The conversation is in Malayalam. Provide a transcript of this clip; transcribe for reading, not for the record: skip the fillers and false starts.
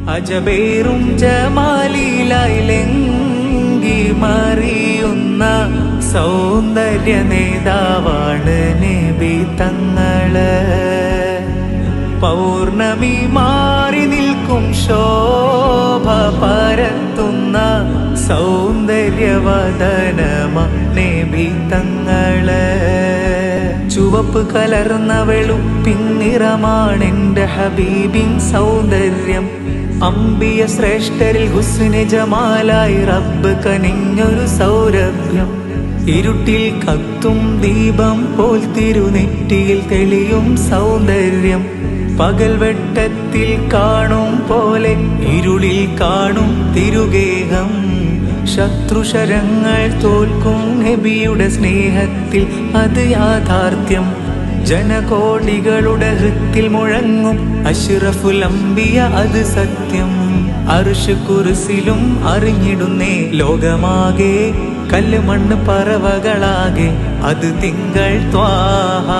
അജബേറും ജമാലിലായിലെങ്കി മറിയുന്ന സൗന്ദര്യ നേതാവാണ് നബി തങ്ങള്. പൗർണമി മാറി നിൽക്കും ശോഭ പരത്തുന്ന സൗന്ദര്യവദനമ നബി തങ്ങള്. ചുവപ്പ് കലർന്ന വെളുപ്പിൻ നിറമാണെന്റെ ഹബീബിൻ സൗന്ദര്യം. അംബിയ ശ്രേഷ്ഠരിൽ ഹുസ്നെ ജമാലായി റബ്ബ് കനിഞ്ഞൊരു സൗരഭ്യം. ഇരുട്ടിൽ കത്തും ദീപം പോൽ തിരുനെറ്റിയിൽ തെളിയും സൗന്ദര്യം. പകൽ വെട്ടത്തിൽ കാണും പോലെ ഇരുളിൽ കാണും തിരുഗേഹം. ശത്രുശരങ്ങൾ തോൽക്കും നബിയുടെ സ്നേഹത്തിൽ അത് യാഥാർത്ഥ്യം. ജനകോടികളുടെ ഹൃത്തിൽ മുഴങ്ങും അഷ്റഫുൽ അംബിയ അത് സത്യം. അർശ് കുർസിലും അറിഞ്ഞിടുന്നേ ലോകമാകെ, കല്ല് മണ്ണ് പറവകളാകെ അത് തിങ്കൾ ത്വാഹ.